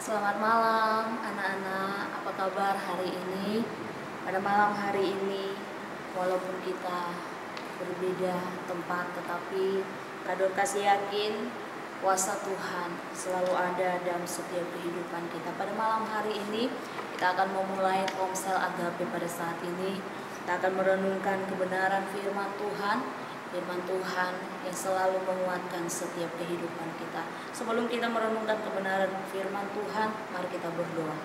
Selamat malam anak-anak, apa kabar hari ini? Pada malam hari ini, walaupun kita berbeda tempat, tetapi Kak Dorcas yakin kuasa Tuhan selalu ada dalam setiap kehidupan kita. Pada malam hari ini, kita akan memulai Komsel Agape. Pada saat ini, kita akan merenungkan kebenaran firman Tuhan yang selalu menguatkan setiap kehidupan kita. Sebelum kita merenungkan kebenaran firman Tuhan, mari kita berdoa.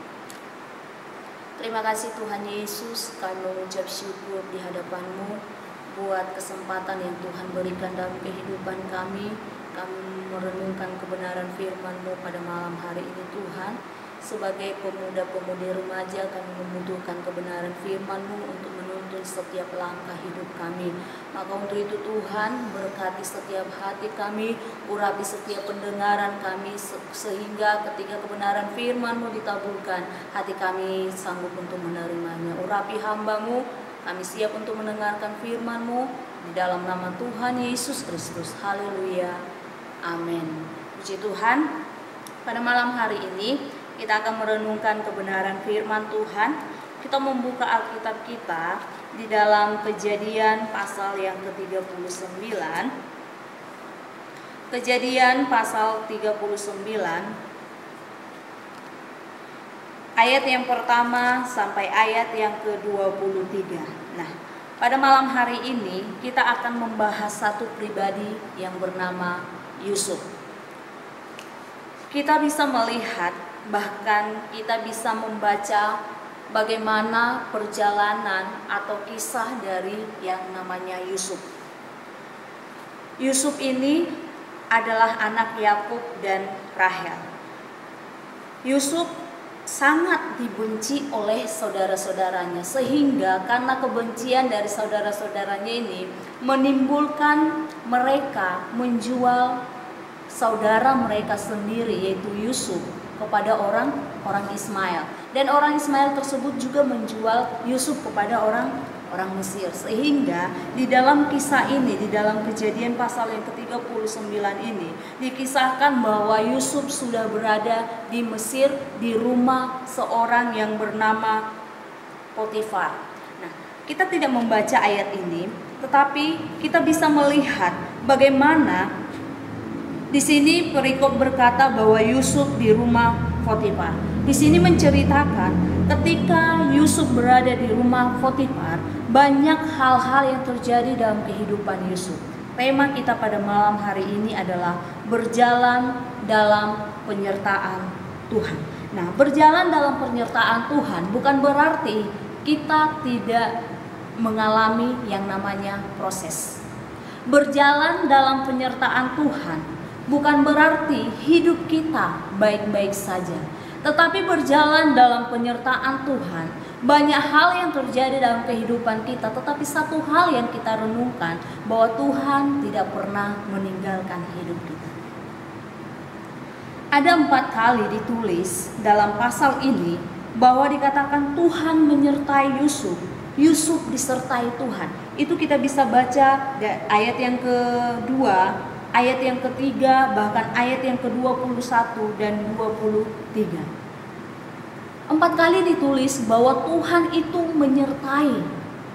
Terima kasih Tuhan Yesus, kami mengucap syukur di hadapan-Mu buat kesempatan yang Tuhan berikan dalam kehidupan kami. Kami merenungkan kebenaran firman-Mu pada malam hari ini Tuhan. Sebagai pemuda-pemudi remaja, kami membutuhkan kebenaran firman-Mu untuk menuntun setiap langkah hidup kami. Maka untuk itu Tuhan, berkati setiap hati kami, urapi setiap pendengaran kami, sehingga ketika kebenaran firman-Mu ditaburkan, hati kami sanggup untuk menerimanya. Urapi hamba-Mu, kami siap untuk mendengarkan firman-Mu, di dalam nama Tuhan Yesus Kristus. Haleluya. Amin. Puji Tuhan, pada malam hari ini kita akan merenungkan kebenaran firman Tuhan. Kita membuka Alkitab kita di dalam Kejadian pasal yang ke-39. Kejadian pasal 39 ayat yang pertama sampai ayat yang ke-23. Nah, pada malam hari ini kita akan membahas satu pribadi yang bernama Yusuf. Kita bisa melihat, bahkan kita bisa membaca bagaimana perjalanan atau kisah dari yang namanya Yusuf. Yusuf ini adalah anak Yakub dan Rahel. Yusuf sangat dibenci oleh saudara-saudaranya, sehingga karena kebencian dari saudara-saudaranya ini menimbulkan mereka menjual saudara mereka sendiri, yaitu Yusuf, kepada orang Ismail, dan orang Ismail tersebut juga menjual Yusuf kepada orang Mesir. Sehingga di dalam kisah ini, di dalam Kejadian pasal yang ke-39 ini dikisahkan bahwa Yusuf sudah berada di Mesir, di rumah seorang yang bernama Potifar. Nah, kita tidak membaca ayat ini, tetapi kita bisa melihat bagaimana di sini perikop berkata bahwa Yusuf di rumah Potifar. Di sini menceritakan ketika Yusuf berada di rumah Potifar, banyak hal-hal yang terjadi dalam kehidupan Yusuf. Tema kita pada malam hari ini adalah berjalan dalam penyertaan Tuhan. Nah, berjalan dalam penyertaan Tuhan bukan berarti kita tidak mengalami yang namanya proses. Berjalan dalam penyertaan Tuhan bukan berarti hidup kita baik-baik saja, tetapi berjalan dalam penyertaan Tuhan, banyak hal yang terjadi dalam kehidupan kita, tetapi satu hal yang kita renungkan, bahwa Tuhan tidak pernah meninggalkan hidup kita. Ada 4 kali ditulis dalam pasal ini bahwa dikatakan Tuhan menyertai Yusuf. Yusuf disertai Tuhan. Itu kita bisa baca ayat yang kedua, ayat yang ketiga, bahkan ayat yang ke-21 dan 23. 4 kali ditulis bahwa Tuhan itu menyertai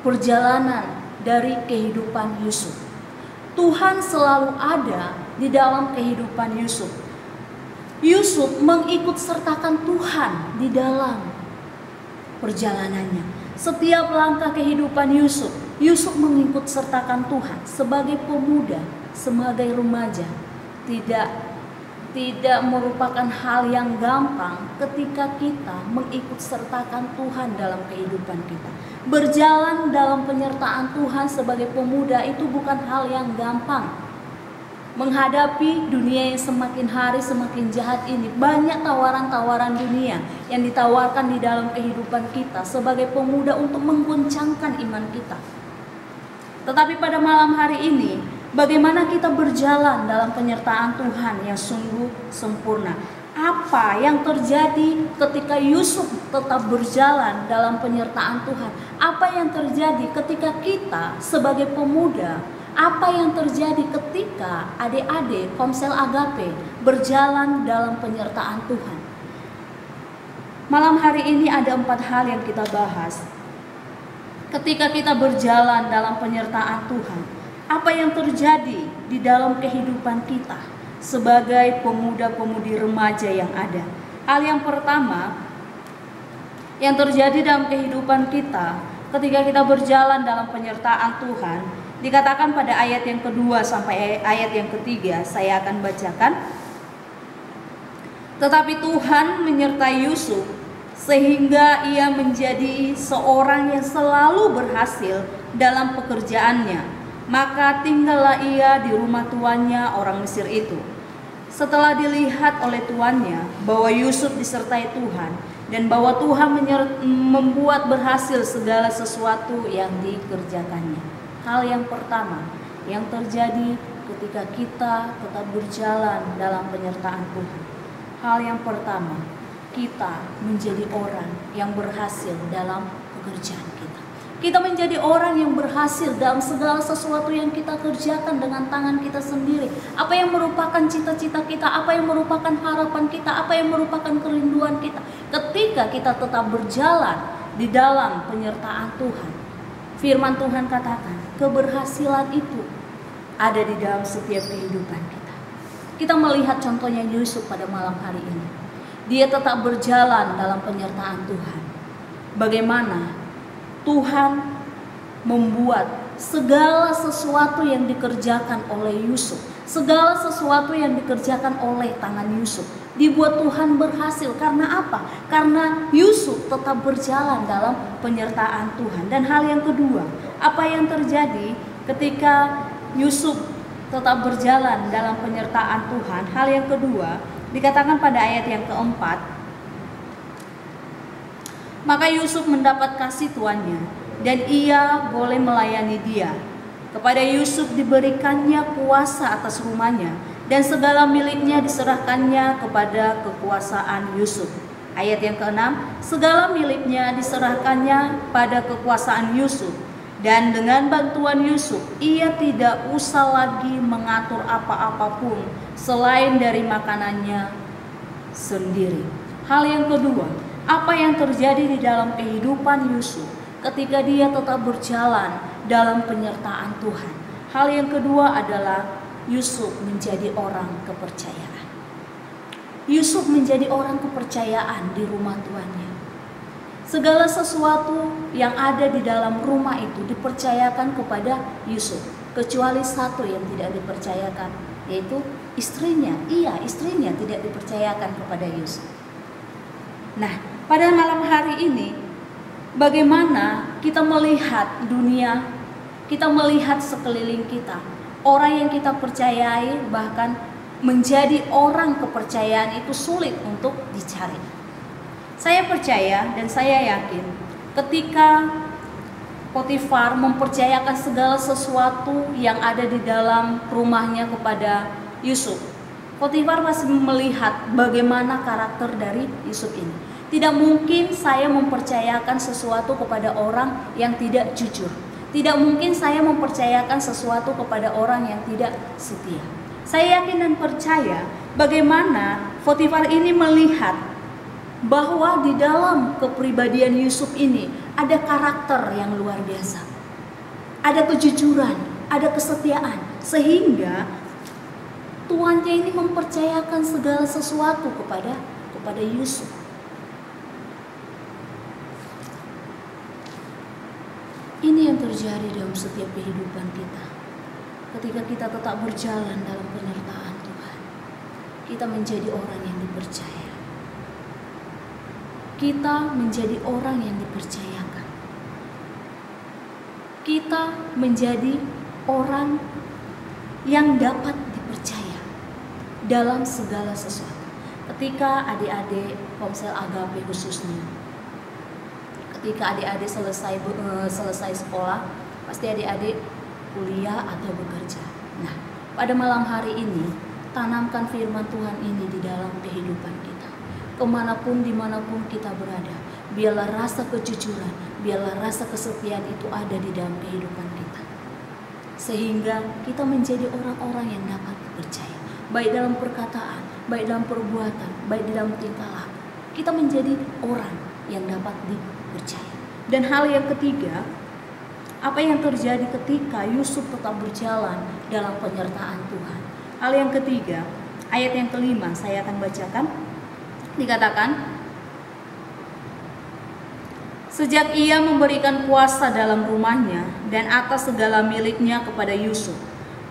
perjalanan dari kehidupan Yusuf. Tuhan selalu ada di dalam kehidupan Yusuf. Yusuf mengikut sertakan Tuhan di dalam perjalanannya. Setiap langkah kehidupan Yusuf, Yusuf mengikut sertakan Tuhan sebagai pemuda, sebagai remaja. Tidak merupakan hal yang gampang ketika kita mengikut sertakan Tuhan dalam kehidupan kita. Berjalan dalam penyertaan Tuhan sebagai pemuda itu bukan hal yang gampang. Menghadapi dunia yang semakin hari semakin jahat ini, banyak tawaran-tawaran dunia yang ditawarkan di dalam kehidupan kita sebagai pemuda untuk mengguncangkan iman kita. Tetapi pada malam hari ini, bagaimana kita berjalan dalam penyertaan Tuhan yang sungguh sempurna? Apa yang terjadi ketika Yusuf tetap berjalan dalam penyertaan Tuhan? Apa yang terjadi ketika kita sebagai pemuda? Apa yang terjadi ketika adik-adik Komsel Agape berjalan dalam penyertaan Tuhan? Malam hari ini ada 4 hal yang kita bahas. Ketika kita berjalan dalam penyertaan Tuhan, apa yang terjadi di dalam kehidupan kita sebagai pemuda-pemudi remaja yang ada? Hal yang pertama yang terjadi dalam kehidupan kita ketika kita berjalan dalam penyertaan Tuhan, dikatakan pada ayat yang kedua sampai ayat yang ketiga, saya akan bacakan. Tetapi Tuhan menyertai Yusuf sehingga ia menjadi seorang yang selalu berhasil dalam pekerjaannya. Maka tinggallah ia di rumah tuannya orang Mesir itu. Setelah dilihat oleh tuannya bahwa Yusuf disertai Tuhan dan bahwa Tuhan membuat berhasil segala sesuatu yang dikerjakannya. Hal yang pertama yang terjadi ketika kita tetap berjalan dalam penyertaan Tuhan. Hal yang pertama, kita menjadi orang yang berhasil dalam pekerjaan kita. Kita menjadi orang yang berhasil dalam segala sesuatu yang kita kerjakan dengan tangan kita sendiri. Apa yang merupakan cita-cita kita, apa yang merupakan harapan kita, apa yang merupakan kerinduan kita. Ketika kita tetap berjalan di dalam penyertaan Tuhan, firman Tuhan katakan, keberhasilan itu ada di dalam setiap kehidupan kita. Kita melihat contohnya Yusuf pada malam hari ini. Dia tetap berjalan dalam penyertaan Tuhan. Bagaimana Tuhan membuat segala sesuatu yang dikerjakan oleh Yusuf, segala sesuatu yang dikerjakan oleh tangan Yusuf, dibuat Tuhan berhasil. Karena apa? Karena Yusuf tetap berjalan dalam penyertaan Tuhan. Dan hal yang kedua, apa yang terjadi ketika Yusuf tetap berjalan dalam penyertaan Tuhan? Hal yang kedua dikatakan pada ayat yang keempat, maka Yusuf mendapat kasih tuannya dan ia boleh melayani dia. Kepada Yusuf diberikannya kuasa atas rumahnya dan segala miliknya diserahkannya kepada kekuasaan Yusuf. Ayat yang keenam, segala miliknya diserahkannya pada kekuasaan Yusuf. Dan dengan bantuan Yusuf, ia tidak usah lagi mengatur apa-apapun selain dari makanannya sendiri. Hal yang kedua, apa yang terjadi di dalam kehidupan Yusuf ketika dia tetap berjalan dalam penyertaan Tuhan? Hal yang kedua adalah Yusuf menjadi orang kepercayaan. Yusuf menjadi orang kepercayaan di rumah tuannya. Segala sesuatu yang ada di dalam rumah itu dipercayakan kepada Yusuf, kecuali satu yang tidak dipercayakan, yaitu istrinya. Istrinya tidak dipercayakan kepada Yusuf. Nah, pada malam hari ini, bagaimana kita melihat dunia, kita melihat sekeliling kita, orang yang kita percayai bahkan menjadi orang kepercayaan itu sulit untuk dicari. Saya percaya dan saya yakin ketika Potifar mempercayakan segala sesuatu yang ada di dalam rumahnya kepada Yusuf, Potifar masih melihat bagaimana karakter dari Yusuf ini. Tidak mungkin saya mempercayakan sesuatu kepada orang yang tidak jujur. Tidak mungkin saya mempercayakan sesuatu kepada orang yang tidak setia. Saya yakin dan percaya bagaimana Potifar ini melihat bahwa di dalam kepribadian Yusuf ini ada karakter yang luar biasa. Ada kejujuran, ada kesetiaan, sehingga tuannya ini mempercayakan segala sesuatu kepada Yusuf. Ini yang terjadi dalam setiap kehidupan kita. Ketika kita tetap berjalan dalam penyertaan Tuhan, kita menjadi orang yang dipercaya. Kita menjadi orang yang dipercayakan. Kita menjadi orang yang dapat dipercaya dalam segala sesuatu. Ketika adik-adik Komsel Agape khususnya, ketika adik-adik selesai sekolah, pasti adik-adik kuliah atau bekerja. Nah, pada malam hari ini, tanamkan firman Tuhan ini di dalam kehidupan kita. Kemanapun, dimanapun kita berada, biarlah rasa kejujuran, biarlah rasa kesetiaan itu ada di dalam kehidupan kita. Sehingga kita menjadi orang-orang yang dapat dipercaya. Baik dalam perkataan, baik dalam perbuatan, baik dalam tingkah laku. Kita menjadi orang yang dapat dipercaya. Dan hal yang ketiga, apa yang terjadi ketika Yusuf tetap berjalan dalam penyertaan Tuhan? Hal yang ketiga, ayat yang kelima saya akan bacakan. Dikatakan, sejak ia memberikan kuasa dalam rumahnya dan atas segala miliknya kepada Yusuf,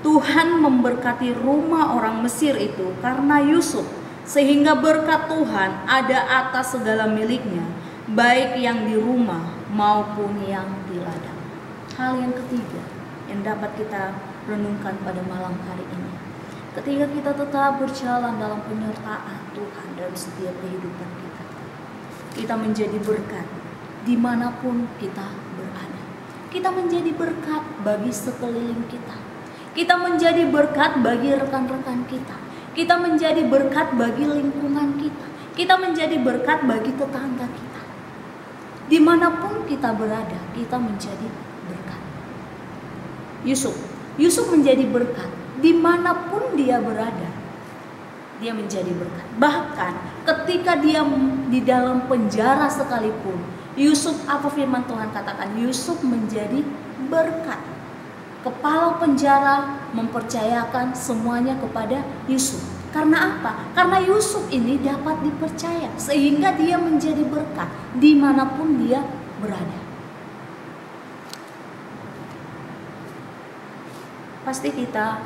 Tuhan memberkati rumah orang Mesir itu karena Yusuf, sehingga berkat Tuhan ada atas segala miliknya, baik yang di rumah maupun yang di ladang. Hal yang ketiga yang dapat kita renungkan pada malam hari ini, ketika kita tetap berjalan dalam penyertaan Tuhan dalam setiap kehidupan kita, kita menjadi berkat dimanapun kita berada. Kita menjadi berkat bagi sekeliling kita. Kita menjadi berkat bagi rekan-rekan kita. Kita menjadi berkat bagi lingkungan kita. Kita menjadi berkat bagi tetangga kita. Dimanapun kita berada, kita menjadi berkat. Yusuf menjadi berkat dimanapun dia berada. Dia menjadi berkat. Bahkan ketika dia di dalam penjara sekalipun, Yusuf, apa firman Tuhan katakan? Yusuf menjadi berkat. Kepala penjara mempercayakan semuanya kepada Yusuf. Karena apa? Karena Yusuf ini dapat dipercaya, sehingga dia menjadi berkat dimanapun dia berada. Pasti kita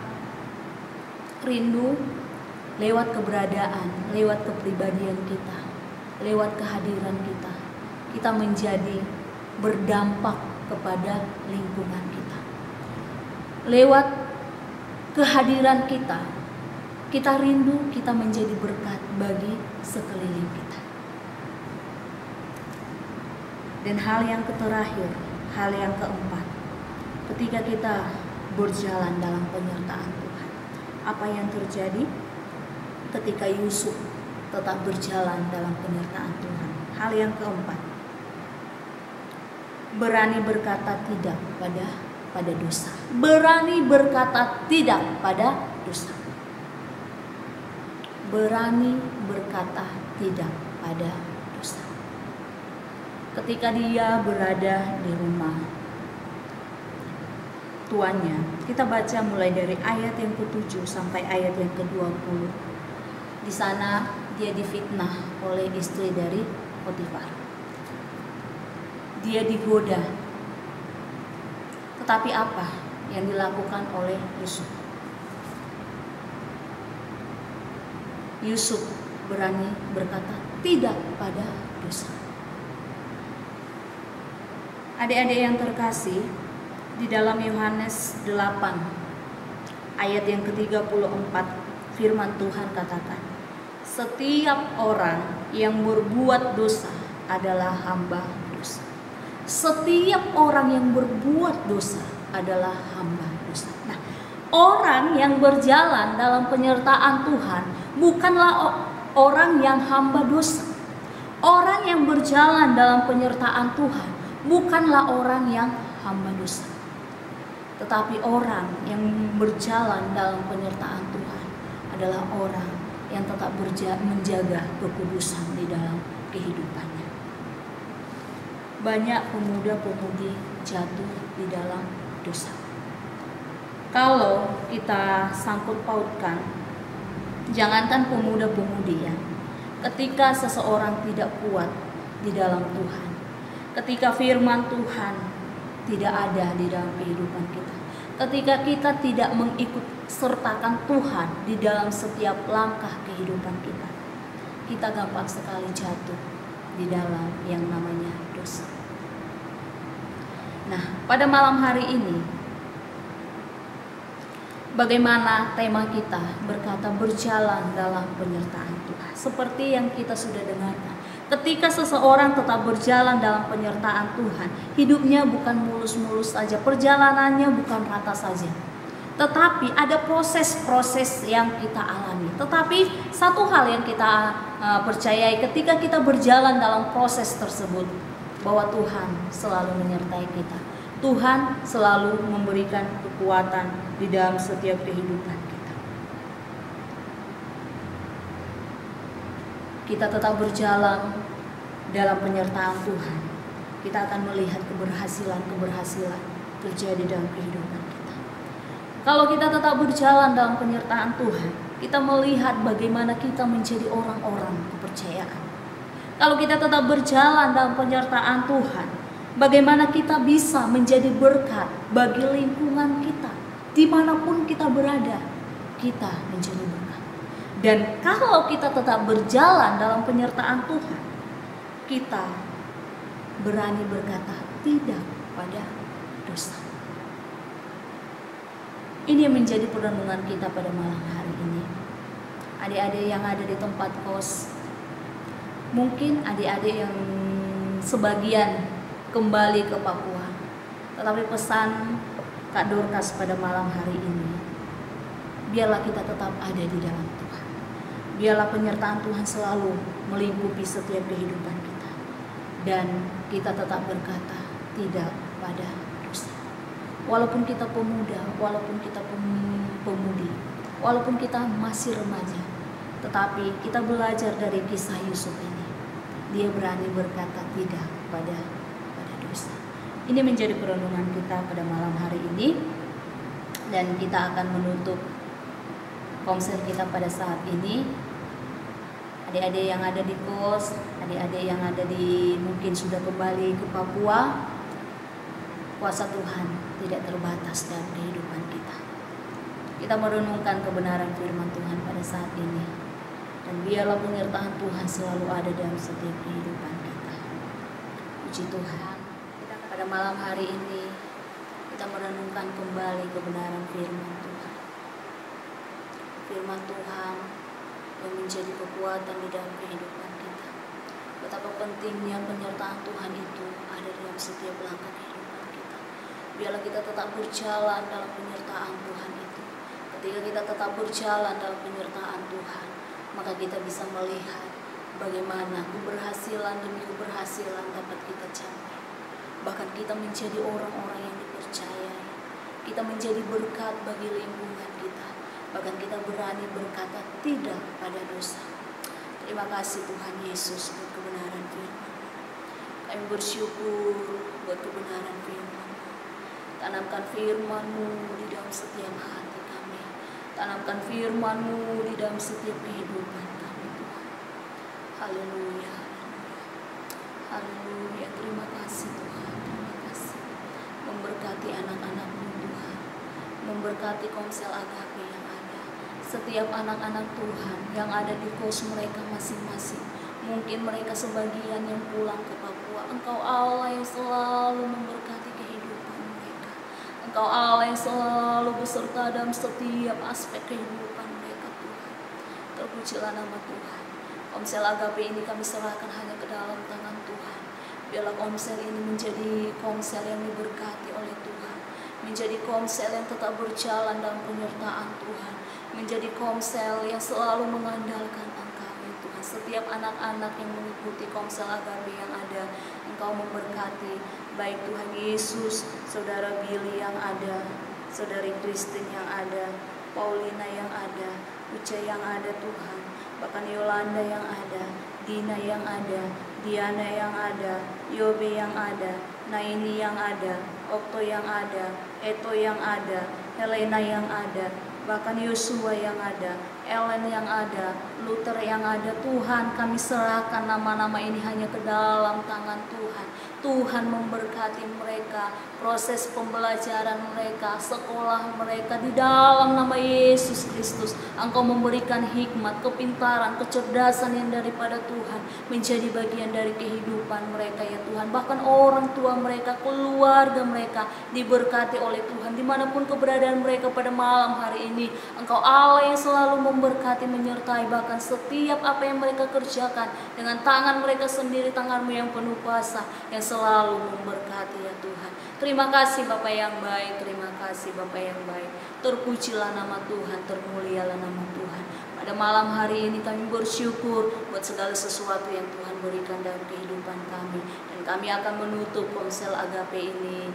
rindu lewat keberadaan, lewat kepribadian kita, lewat kehadiran kita, kita menjadi berdampak kepada lingkungan kita. Lewat kehadiran kita, kita rindu kita menjadi berkat bagi sekeliling kita. Dan hal yang terakhir, hal yang keempat, ketika kita berjalan dalam penyertaan Tuhan, apa yang terjadi ketika Yusuf tetap berjalan dalam penyertaan Tuhan? Hal yang keempat, berani berkata tidak pada dosa. Berani berkata tidak pada dosa. Berani berkata tidak pada dosa. Ketika dia berada di rumah tuannya, kita baca mulai dari ayat yang ke-7 sampai ayat yang ke-20. Di sana dia difitnah oleh istri dari Potifar. Dia digoda. Tetapi apa yang dilakukan oleh Yusuf? Yusuf berani berkata tidak pada dosa. Adik-adik yang terkasih, di dalam Yohanes 8 ayat yang ke-34 firman Tuhan katakan, setiap orang yang berbuat dosa adalah hamba dosa. Setiap orang yang berbuat dosa adalah hamba dosa. Nah, orang yang berjalan dalam penyertaan Tuhan bukanlah orang yang hamba dosa. Orang yang berjalan dalam penyertaan Tuhan bukanlah orang yang hamba dosa. Tetapi orang yang berjalan dalam penyertaan Tuhan adalah orang yang tetap menjaga kekudusan di dalam kehidupannya. Banyak pemuda-pemudi jatuh di dalam dosa. Kalau kita sangkut pautkan, jangankan pemuda-pemudi ya, ketika seseorang tidak kuat di dalam Tuhan, ketika firman Tuhan tidak ada di dalam kehidupan kita, ketika kita tidak mengikut sertakan Tuhan di dalam setiap langkah kehidupan kita, kita gampang sekali jatuh di dalam yang namanya dosa. Nah, pada malam hari ini, bagaimana tema kita berkata berjalan dalam penyertaan Tuhan? Seperti yang kita sudah dengarkan, ketika seseorang tetap berjalan dalam penyertaan Tuhan, hidupnya bukan mulus-mulus saja, perjalanannya bukan rata saja, tetapi ada proses-proses yang kita alami. Tetapi satu hal yang kita percayai ketika kita berjalan dalam proses tersebut, bahwa Tuhan selalu menyertai kita. Tuhan selalu memberikan kekuatan di dalam setiap kehidupan kita. kita tetap berjalan dalam penyertaan Tuhan, kita akan melihat keberhasilan terjadi dalam kehidupan kita. Kalau kita tetap berjalan dalam penyertaan Tuhan, kita melihat bagaimana kita menjadi orang-orang kepercayaan. Kalau kita tetap berjalan dalam penyertaan Tuhan, bagaimana kita bisa menjadi berkat bagi lingkungan kita. Dimanapun kita berada, kita menjadi berkat. Dan kalau kita tetap berjalan dalam penyertaan Tuhan, kita berani berkata tidak pada dosa. Ini yang menjadi perenungan kita pada malam hari ini. Adik-adik yang ada di tempat kos, mungkin adik-adik yang sebagian kembali ke Papua, tetapi pesan Kak Dorcas pada malam hari ini, biarlah kita tetap ada di dalam Tuhan. Biarlah penyertaan Tuhan selalu melingkupi setiap kehidupan kita, dan kita tetap berkata tidak pada dosa. Walaupun kita pemuda, walaupun kita pemudi, walaupun kita masih remaja, tetapi kita belajar dari kisah Yusuf ini. Dia berani berkata tidak pada dosa. Ini menjadi perenungan kita pada malam hari ini, dan kita akan menutup konser kita pada saat ini. Adik-adik yang ada di kos, adik-adik yang ada di mungkin sudah kembali ke Papua, kuasa Tuhan tidak terbatas dalam kehidupan kita. Kita merenungkan kebenaran firman Tuhan pada saat ini, dan biarlah penyertaan Tuhan selalu ada dalam setiap kehidupan kita. Puji Tuhan. Pada malam hari ini kita merenungkan kembali kebenaran firman Tuhan. Firman Tuhan yang menjadi kekuatan di dalam kehidupan kita. Betapa pentingnya penyertaan Tuhan itu ada dalam setiap langkah kehidupan kita. Biarlah kita tetap berjalan dalam penyertaan Tuhan itu. Ketika kita tetap berjalan dalam penyertaan Tuhan, maka kita bisa melihat bagaimana keberhasilan demi keberhasilan dapat kita capai. Bahkan kita menjadi orang-orang yang dipercayai. Kita menjadi berkat bagi lingkungan kita. Bahkan kita berani berkata tidak pada dosa. Terima kasih Tuhan Yesus buat kebenaran firman. Kami bersyukur buat kebenaran firman. Tanamkan firman-Mu di dalam setiap hati kami. Tanamkan firman-Mu di dalam setiap kehidupan kami, Tuhan. Haleluya. Haleluya. Terima kasih Tuhan. Memberkati anak-anak-Mu Tuhan, memberkati Komsel Agape yang ada, setiap anak-anak Tuhan yang ada di kos mereka masing-masing. Mungkin mereka sebagian yang pulang ke Papua. Engkau Allah yang selalu memberkati kehidupan mereka. Engkau Allah yang selalu beserta dalam setiap aspek kehidupan mereka, Tuhan. Terpujilah nama Tuhan. Komsel Agape ini kami serahkan hanya ke dalam tangan Tuhan. Biarlah komsel ini menjadi komsel yang diberkati oleh Tuhan, menjadi komsel yang tetap berjalan dalam penyertaan Tuhan, menjadi komsel yang selalu mengandalkan Engkau ya Tuhan. Setiap anak-anak yang mengikuti Komsel Agape yang ada, Engkau memberkati, baik Tuhan Yesus, Saudara Billy yang ada, Saudari Christine yang ada, Paulina yang ada, Uca yang ada Tuhan, bahkan Yolanda yang ada, Dina yang ada, Diana yang ada, Yobe yang ada, Naini yang ada, Okto yang ada, Eto yang ada, Helena yang ada, bahkan Yosua yang ada, Ellen yang ada, Luther yang ada. Tuhan, kami serahkan nama-nama ini hanya ke dalam tangan Tuhan. Tuhan memberkati mereka, proses pembelajaran mereka, sekolah mereka di dalam nama Yesus Kristus. Engkau memberikan hikmat, kepintaran, kecerdasan yang daripada Tuhan menjadi bagian dari kehidupan mereka ya Tuhan. Bahkan orang tua mereka, keluarga mereka diberkati oleh Tuhan. Dimanapun keberadaan mereka pada malam hari ini, Engkau Allah yang selalu memberkati, menyertai, bahkan setiap apa yang mereka kerjakan dengan tangan mereka sendiri, tangan-Mu yang penuh kuasa yang selalu memberkati ya Tuhan. Terima kasih Bapa yang baik, terima kasih Bapa yang baik. Terpujilah nama Tuhan, termulialah nama Tuhan. Pada malam hari ini kami bersyukur buat segala sesuatu yang Tuhan berikan dalam kehidupan kami. Dan kami akan menutup Komsel Agape ini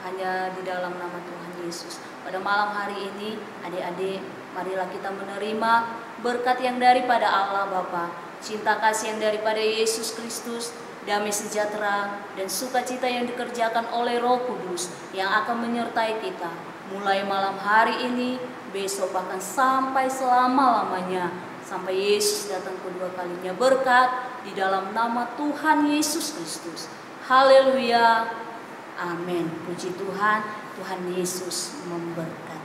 hanya di dalam nama Tuhan Yesus. Pada malam hari ini, adik-adik, marilah kita menerima berkat yang daripada Allah Bapa, cinta kasih yang daripada Yesus Kristus, damai sejahtera dan sukacita yang dikerjakan oleh Roh Kudus yang akan menyertai kita mulai malam hari ini, besok, bahkan sampai selama-lamanya, sampai Yesus datang kedua kalinya. Berkat di dalam nama Tuhan Yesus Kristus. Haleluya. Amin. Puji Tuhan, Tuhan Yesus memberkati.